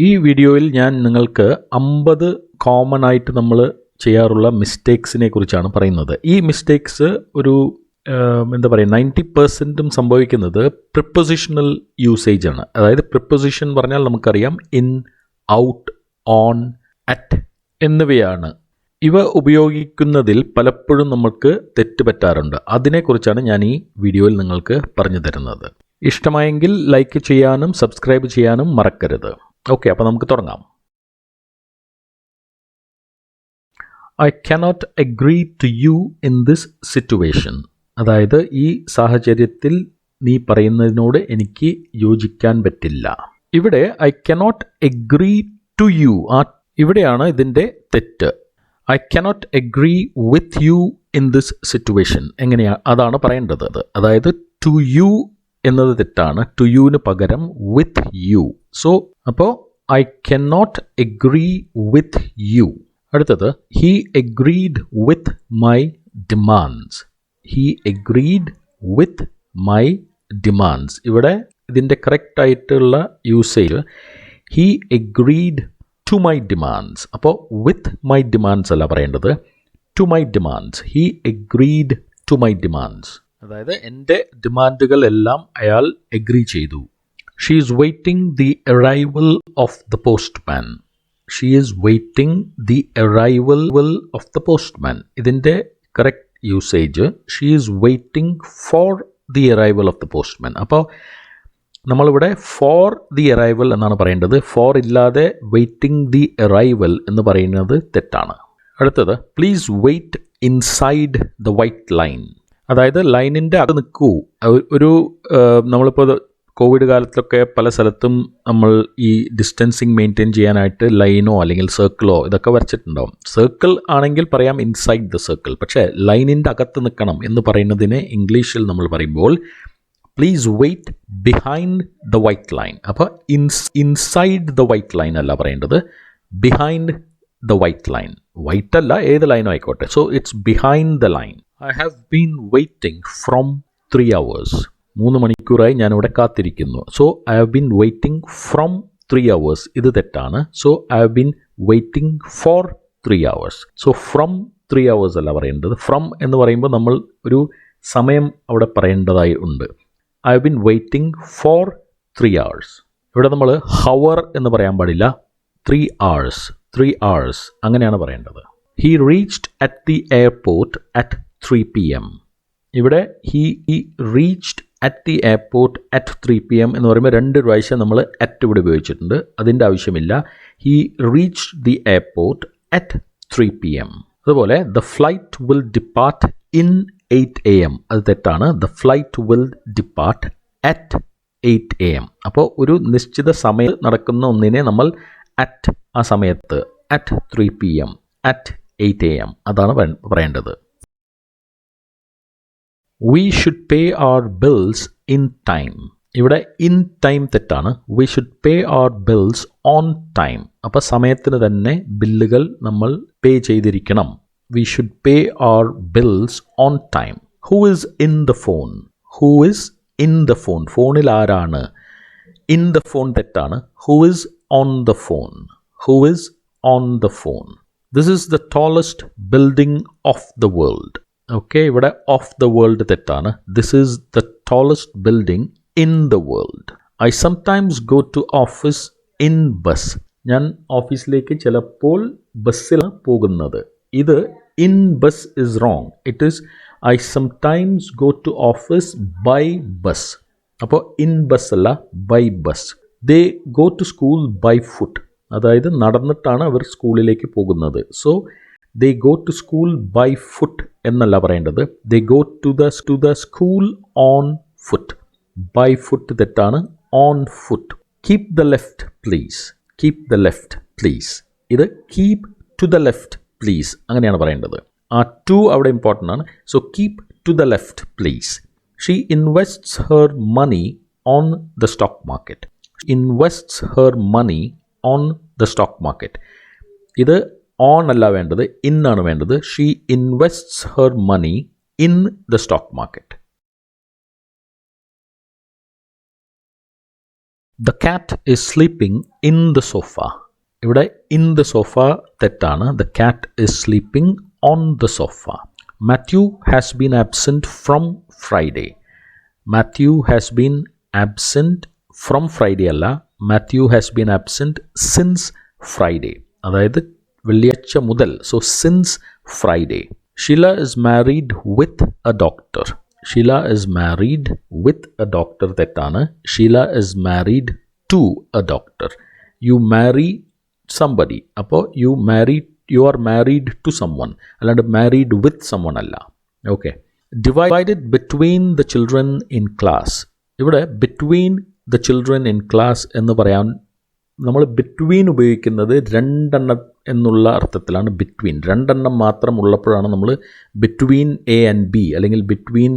ഈ വീഡിയോയിൽ ഞാൻ നിങ്ങൾക്ക് 50 കോമൺ ആയിട്ട് നമ്മൾ ചെയ്യാറുള്ള മിസ്റ്റേക്സിനെ കുറിച്ചാണ് പറയുന്നത്. ഈ മിസ്റ്റേക്സ് ഒരു 90% സംഭവിക്കുന്നത് പ്രിപ്പൊസിഷണൽ യൂസേജ് ആണ്. അതായത് പ്രിപ്പൊസിഷൻ പറഞ്ഞാൽ നമുക്കറിയാം ഇൻ, ഔട്ട്, ഓൺ, അറ്റ് എന്നിവയാണ്. ഇവ ഉപയോഗിക്കുന്നതിൽ പലപ്പോഴും നമുക്ക് തെറ്റ് പറ്റാറുണ്ട്. അതിനെക്കുറിച്ചാണ് ഞാൻ ഈ വീഡിയോയിൽ നിങ്ങൾക്ക് പറഞ്ഞു തരുന്നത്. ഇഷ്ടമായെങ്കിൽ ലൈക്ക് ചെയ്യാനും സബ്സ്ക്രൈബ് ചെയ്യാനും മറക്കരുത്. ഓക്കെ, അപ്പോൾ നമുക്ക് തുടങ്ങാം. I cannot agree to you in this situation. അതായത് ഈ സാഹചര്യത്തിൽ നീ പറയുന്നതിനോട് എനിക്ക് യോജിക്കാൻ പറ്റില്ല. ഇവിടെ I cannot agree to you. ഇവിടെയാണ് ഇതിൻ്റെ തെറ്റ്. I cannot agree with you in this situation. എങ്ങനെയാണ് അതാണ് പറയേണ്ടത്. അതായത് to you എന്നത് തെറ്റാണ്. to യുവിന് പകരം with you. സോ അപ്പോൾ I cannot agree with you. അടുത്തത് he agreed with my demands. he agreed with my demands. ഇവിടെ ഇതിൻ്റെ കറക്റ്റ് ആയിട്ടുള്ള usage he agreed to my demands. അപ്പോൾ with my demands അല്ല പറയേണ്ടത്, to my demands. he agreed to my demands. അതായത് എൻ്റെ ഡിമാൻഡുകളെല്ലാം അയാൾ എഗ്രി ചെയ്തു. She is waiting the arrival of the postman. She is waiting the arrival of the postman. ഇതിൻ്റെ correct usage she is waiting for the arrival of the postman. അപ്പോൾ നമ്മളിവിടെ for the arrival എന്നാണ് പറയേണ്ടത്. for ഇല്ലാതെ waiting the arrival എന്ന് പറയുന്നത് തെറ്റാണ്. അടുത്തത് please wait inside the white line. അതായത് ലൈനിൻ്റെ അത് നിൽക്കൂ. ഒരു നമ്മളിപ്പോൾ കോവിഡ് കാലത്തൊക്കെ പല സ്ഥലത്തും നമ്മൾ ഈ ഡിസ്റ്റൻസിങ് മെയിൻറ്റെയിൻ ചെയ്യാനായിട്ട് ലൈനോ അല്ലെങ്കിൽ സർക്കിളോ ഇതൊക്കെ വരച്ചിട്ടുണ്ടാവും. സർക്കിൾ ആണെങ്കിൽ പറയാം ഇൻസൈഡ് ദ സർക്കിൾ. പക്ഷേ ലൈനിൻ്റെ അകത്ത് നിൽക്കണം എന്ന് പറയുന്നതിന് ഇംഗ്ലീഷിൽ നമ്മൾ പറയുമ്പോൾ please wait behind the white line. അപ്പോൾ ഇൻസൈഡ് ദ വൈറ്റ് ലൈൻ അല്ല പറയേണ്ടത്, behind the white line. White അല്ല, ഏത് ലൈനോ ആയിക്കോട്ടെ. So it's behind the line. I have been waiting from 3 hours. 3 മണിക്കൂറായി ഞാനിവിടെ കാത്തിരിക്കുന്നു. So I have been waiting from 3 hours. ഇത് തെറ്റാണ്. So I have been waiting for 3 hours. So from 3 hours അല്ല പറയേണ്ടത്. ഫ്രം എന്ന് പറയുമ്പോൾ നമ്മൾ ഒരു സമയം അവിടെ പറയേണ്ടതായി ഉണ്ട്. I have been waiting for 3 hours. ഇവിടെ നമ്മൾ ഹവർ എന്ന് പറയാൻ പാടില്ല. 3 hours. 3 hours അങ്ങനെയാണ് പറയേണ്ടത്. He reached at the airport at 3 p.m. ഇവിടെ he reached at the airport at 3 p.m. എന്ന് പറയുമ്പോൾ 2 പ്രാവശ്യം നമ്മൾ at ഇവിടെ ഉപയോഗിച്ചിട്ടുണ്ട്. അതിൻ്റെ ആവശ്യമില്ല. he reached the airport at 3 p.m. അതുപോലെ the flight will depart in 8 a.m. അത് തെറ്റാണ്. the flight will depart at 8 a.m. അപ്പോൾ ഒരു നിശ്ചിത സമയം നടക്കുന്ന ഒന്നിനെ നമ്മൾ at ആ സമയത്ത് at 3 p.m. at 8 a.m. അതാണ് പറയേണ്ടത്. We should pay our bills in time. ഇവിടെ in time തെറ്റാണ്. We should pay our bills on time. അപ്പോൾ സമയത്തിന് തന്നെ ബില്ലുകൾ നമ്മൾ പേ ചെയ്തിരിക്കണം. We should pay our bills on time. Who is in the phone? Who is in the phone? ഫോണിൽ ആരാണ്? In the phone തെറ്റാണ്. Who is on the phone? Who is on the phone? This is the tallest building of the world. Okay, ഇവിടെ of the world തെറ്റാണ്. This is the tallest building in the world. I sometimes go to office in bus. ഞാൻ ഓഫീസിലേക്ക് ചിലപ്പോൾ ബസ്സിലാണ് പോകുന്നത്. ഇത് in bus is wrong. It is I sometimes go to office by bus. അപ്പോൾ in bus അല്ല, by bus. They go to school by foot. അതായത് നടന്നിട്ടാണ് അവർ സ്കൂളിലേക്ക് പോകുന്നത്. So they go to school by foot എന്നല്ല പറയേണ്ടത്. they go to the school on foot. by foot തെറ്റാണ്. on foot. keep the left please. keep the left please. ഇത് keep to the left please അങ്ങനെയാണ് പറയേണ്ടത്. ആ to അവിടെ important ആണ്. so keep to the left please. she invests her money on the stock market. invests her money on the stock market. ഇത് on അല്ല വേണ്ടത്, in ആണ് വേണ്ടത്. She invests her money in the stock market. The cat is sleeping in the sofa. ഇവിടെ in the sofa തെറ്റാണ്. The cat is sleeping on the sofa. Matthew has been absent from Friday. Matthew has been absent from Friday അല്ല. Matthew has been absent since Friday. അതായത് വെള്ളിയാഴ്ച മുതൽ. So since Friday. Sheila is married with a doctor. Sheila is married with a doctor തെറ്റാണ്. Sheila is married to a doctor. You marry somebody. അപ്പോൾ you are married to someone. അല്ലാണ്ട് married with someone അല്ല. Okay. Divided between the children in class. ഇവിടെ between the children in class എന്ന് പറയാൻ നമ്മൾ between ഉപയോഗിക്കുന്നത് രണ്ടെണ്ണം എന്നുള്ള അർത്ഥത്തിലാണ്. between രണ്ടെണ്ണം മാത്രം ഉള്ളപ്പോഴാണ് നമ്മൾ between A and B അല്ലെങ്കിൽ between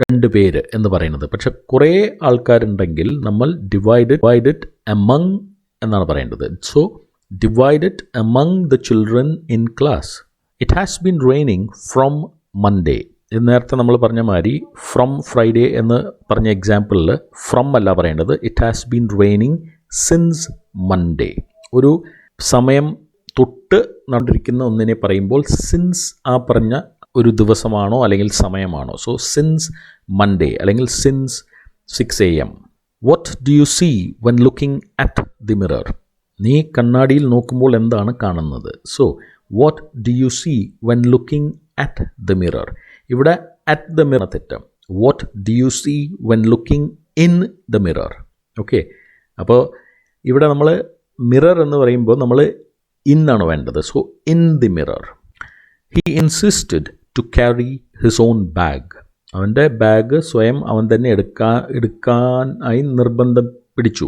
രണ്ട് പേര് എന്ന് പറയുന്നത്. പക്ഷെ കുറേ ആൾക്കാരുണ്ടെങ്കിൽ നമ്മൾ divided among എന്നാണ് പറയേണ്ടത്. So divided among the children in class. It has been raining from Monday. നേരത്തെ നമ്മൾ പറഞ്ഞ മാതിരി ഫ്രം ഫ്രൈഡേ എന്ന് പറഞ്ഞ എക്സാമ്പിളിൽ ഫ്രം അല്ല പറയേണ്ടത്. It has been raining since Monday. ഒരു സമയം തൊട്ട് നടന്നിരിക്കുന്ന ഒന്നിനെ പറയുമ്പോൾ സിൻസ് ആ പറഞ്ഞ ഒരു ദിവസമാണോ അല്ലെങ്കിൽ സമയമാണോ. സോ സിൻസ് മൺഡേ അല്ലെങ്കിൽ since 6 AM. What do you see when looking at the mirror? നീ കണ്ണാടിയിൽ നോക്കുമ്പോൾ എന്താണ് കാണുന്നത്? So what do you see when looking at the mirror. ഇവിടെ അറ്റ് ദ മിറർ തെറ്റാം. What do you see when looking in the mirror. Okay, അപ്പോൾ ഇവിടെ നമ്മൾ മിറർ എന്ന് പറയുമ്പോൾ നമ്മൾ ഇൻ ആണ് വേണ്ടത്. So in the mirror. He insisted to carry his own bag. അവൻ്റെ ബാഗ് സ്വയം അവൻ തന്നെ എടുക്കാനായി നിർബന്ധം പിടിച്ചു.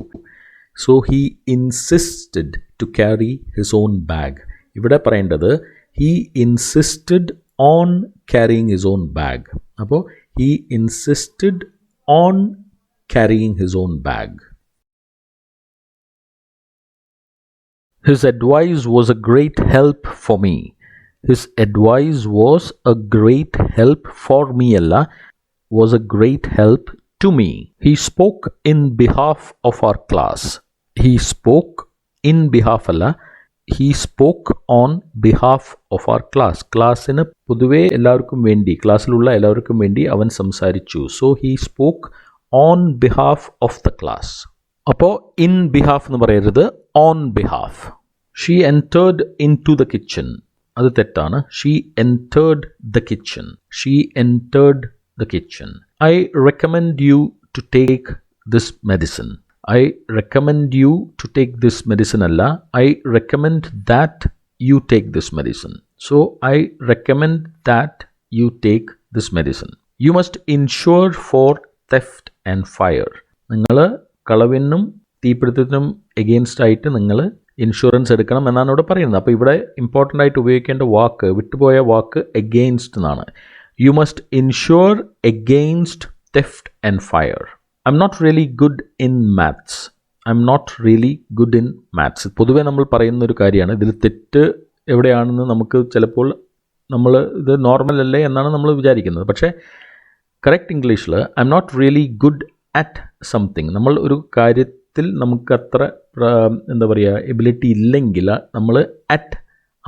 So he insisted to carry his own bag. ഇവിടെ പറയേണ്ടത് he insisted on carrying his own bag. അപ്പോൾ he insisted on carrying his own bag. His advice was a great help for me. His advice was a great help for me alla, was a great help to me. He spoke in behalf of our class. He spoke in behalf alla, he spoke on behalf of our class. ക്ലാസ്സിന് പൊതുവേ എല്ലാവർക്കും വേണ്ടി, ക്ലാസ്സിലുള്ള എല്ലാവർക്കും വേണ്ടി അവൻ സംസാരിച്ചു. So he spoke on behalf of the class. അപ്പോൾ ഇൻ ബിഹാഫ് എന്ന് പറയരുത്, on behalf. She entered into the kitchen. അത് തെറ്റാണ്. She entered the kitchen. She entered the kitchen. I recommend you to take this medicine. I recommend you to take this medicine alla. I recommend that you take this medicine. So I recommend that you take this medicine. You must insure for theft and fire. നിങ്ങൾ കളവിനും തീപിടുത്തത്തിനും against ആയിട്ട് നിങ്ങൾ insurance എടുക്കണം എന്നാണ് ഇവിടെ പറയുന്നത്. അപ്പോൾ ഇവിടെ important ആയിട്ട് ഉപയോഗിക്കേണ്ട വാക്ക്, വിട്ടുപോയ വാക്ക് എഗെയിൻസ്റ്റ് എന്നാണ്. You must insure against theft and fire. I'm not really good in maths. I'm not really good in maths. പൊതുവേ നമ്മൾ പറയുന്നൊരു കാര്യമാണ്. ഇതിൽ തെറ്റ് എവിടെയാണെന്ന് നമുക്ക് ചിലപ്പോൾ നമ്മൾ ഇത് നോർമൽ അല്ലേ എന്നാണ് നമ്മൾ വിചാരിക്കുന്നത്. പക്ഷേ കറക്റ്റ് ഇംഗ്ലീഷിൽ I'm not really good at something. നമ്മൾ ഒരു കാര്യത്തിൽ നമുക്കത്ര എന്താ പറയുക എബിലിറ്റി ഇല്ലെങ്കിൽ നമ്മൾ അറ്റ്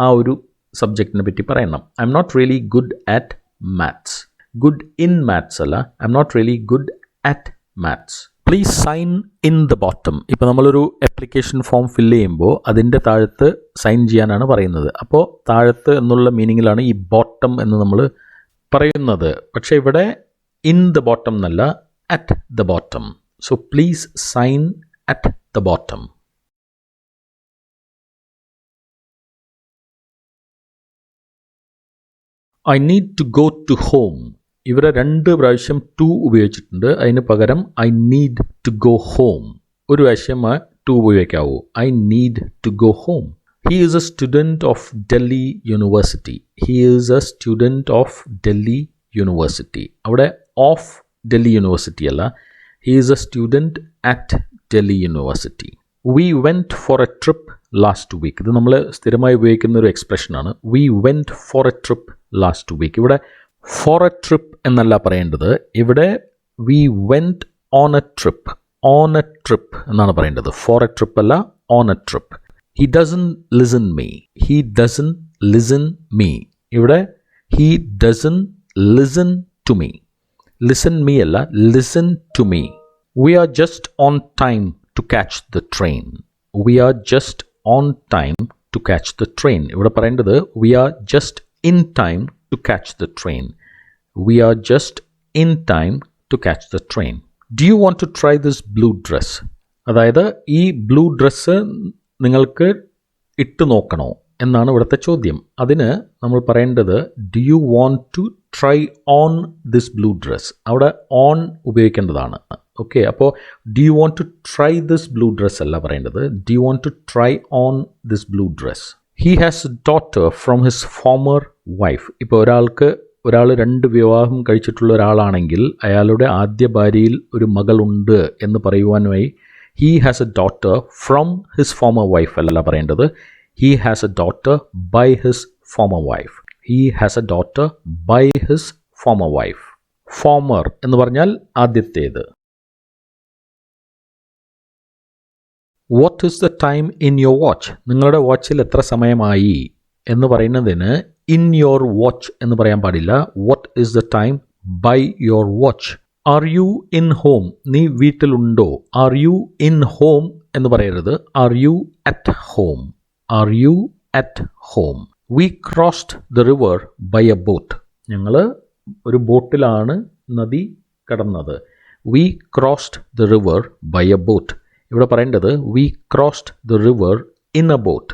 ആ ഒരു സബ്ജക്റ്റിനെ പറ്റി പറയണം. I'm not really good at maths. Good in maths അല്ല, I'm not really good at maths. Please sign in the bottom. ഇപ്പോൾ നമ്മളൊരു ആപ്ലിക്കേഷൻ ഫോം ഫില്ല് ചെയ്യുമ്പോൾ അതിൻ്റെ താഴത്ത് സൈൻ ചെയ്യാനാണ് പറയുന്നത്. അപ്പോൾ താഴത്ത് എന്നുള്ള മീനിങ്ങിലാണ് ഈ ബോട്ടം എന്ന് നമ്മൾ പറയുന്നത്. പക്ഷേ ഇവിടെ ഇൻ ദ ബോട്ടം എന്നല്ല, at the bottom. So please sign at the bottom. I need to go to home. ഇവരെ 2 പ്രാവശ്യം ടു ഉപയോഗിച്ചിട്ടുണ്ട്. അതിന് പകരം I need to go home. ഒരു പ്രാവശ്യം ടു ഉപയോഗിക്കാവൂ. I need to go home. He is a student of Delhi University. He is a student of Delhi University. അവിടെ of Delhi University അല്ല, he is a student at Delhi university. V went for a trip last week. ഇത് നമ്മൾ സ്ഥിരമായി ഉപയോഗിക്കുന്ന ഒരു എക്സ്പ്രഷനാണ്. We went for a trip last week. ഇവിടെ for a trip എന്നല്ല പറയേണ്ടത്. ഇവിടെ we went on a trip. On a trip എന്നാണ് പറയേണ്ടത്. ഫോർ എ ട്രിപ്പ് അല്ല, on a trip. He doesn't listen me. He doesn't listen me. ഇവിടെ he doesn't listen to me. Listen me അല്ല, listen to me. We are just on time to catch the train. We are just on time to catch the train. ഇവിടെ പറയേണ്ടത് we are just in time to catch the train. We are just in time to catch the train. Do you want to try this blue dress? അതായത് ഈ blue dress നിങ്ങൾക്ക് ഇട്ട് നോക്കണോ എന്നാണ് ഇവിടുത്തെ ചോദ്യം. അതിന് നമ്മൾ പറയേണ്ടത് do you want to try on this blue dress. അവിടെ ഓൺ ഉപയോഗിക്കേണ്ടതാണ്. ഓക്കെ, അപ്പോൾ do you want to try this blue dress അല്ല പറയേണ്ടത്, do you want to try on this blue dress. He has a daughter from his former wife. ഇപ്പോൾ ഒരാൾ 2 വിവാഹം കഴിച്ചിട്ടുള്ള ഒരാളാണെങ്കിൽ അയാളുടെ ആദ്യ ഭാര്യയിൽ ഒരു മകളുണ്ട് എന്ന് പറയുവാനായി he has a daughter from his former wife അല്ല പറയേണ്ടത്, he has a daughter by his former wife. He has a daughter by his former wife. Former എന്ന് പറഞ്ഞാൽ ആദ്യത്തേത്. What is the time in your watch? നിങ്ങളുടെ വാച്ചിൽ എത്ര സമയമായി എന്ന് പറയുന്നതിന് ഇൻ യുവർ വാച്ച് എന്ന് പറയാൻ പാടില്ല. What is the time by your watch. Are you in home? നീ വീട്ടിലുണ്ടോ? ആർ യു ഇൻ ഹോം എന്ന് പറയരുത്, are you at home. Are you at home. We crossed the river by a boat. ഞങ്ങൾ ഒരു ബോട്ടിലാണ് നദി കടന്നത്. We crossed the river by a boat. ഇവിടെ പറയേണ്ടത് we crossed the river in a boat.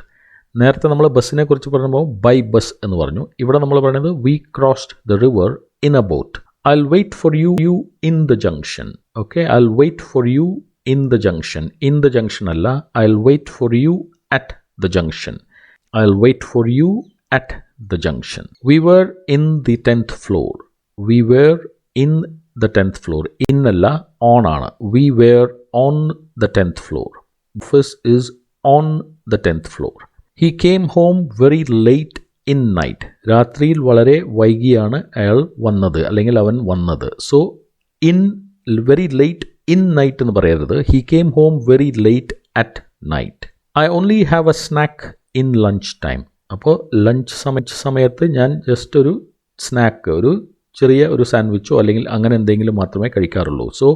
നേരത്തെ നമ്മൾ ബസ്സിനെ കുറിച്ച് പറയുമ്പോൾ ബൈ ബസ് എന്ന് പറഞ്ഞു. ഇവിടെ നമ്മൾ പറയുന്നത് we crossed the river in a boat. I will wait for you in the junction. Okay, I will wait for you in the junction. In the junction അല്ല, I will wait for you at the junction. I will wait for you at the junction. We were in the 10th floor. We were in the 10th floor. In അല്ല, on ആണ്. We were on the 10th floor. Office is on the 10th floor. He came home very late in night. രാത്രിയിൽ വളരെ വൈകിയാണ് അയാൾ വന്നത് അല്ലെങ്കിൽ അവൻ വന്നത്. So in very late in night എന്ന് പറയരുത്. He came home very late at night. I only have a snack in lunch time. അപ്പോൾ ലഞ്ച് സമയത്ത് ഞാൻ ജസ്റ്റ് ഒരു സ്നാക്ക്, ഒരു ചെറിയ ഒരു സാൻഡ്വിച്ചോ അല്ലെങ്കിൽ അങ്ങനെ എന്തെങ്കിലും മാത്രമേ കഴിക്കാറുള്ളൂ. So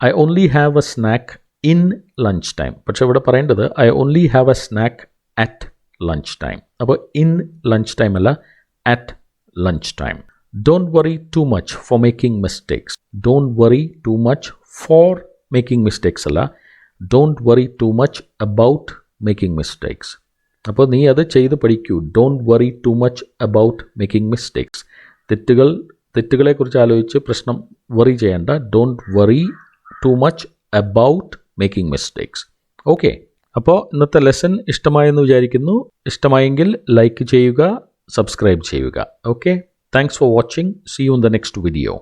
I only have a snack in lunch time. പക്ഷേ ഇവിടെ പറയേണ്ടത് I only have a snack at lunch time. അപ്പോൾ ഇൻ ലഞ്ച് ടൈം അല്ല, at lunch time. Don't worry too much for making mistakes. Don't worry too much for making mistakes അല്ല, don't worry too much about making mistakes. അപ്പോൾ നീ അത് ചെയ്ത് പഠിക്കൂ. Don't worry too much about making mistakes. തെറ്റുകളെക്കുറിച്ച് ആലോചിച്ച് പ്രശ്നം worry ചെയ്യേണ്ട. Don't worry too much about making mistakes. Okay, അപ്പോൾ ഇന്നത്തെ ലെസൺ ഇഷ്ടമായെന്ന് വിചാരിക്കുന്നു. ഇഷ്ടമായെങ്കിൽ ലൈക്ക് ചെയ്യുക, സബ്സ്ക്രൈബ് ചെയ്യുക. Okay, thanks for watching. See you in the next video.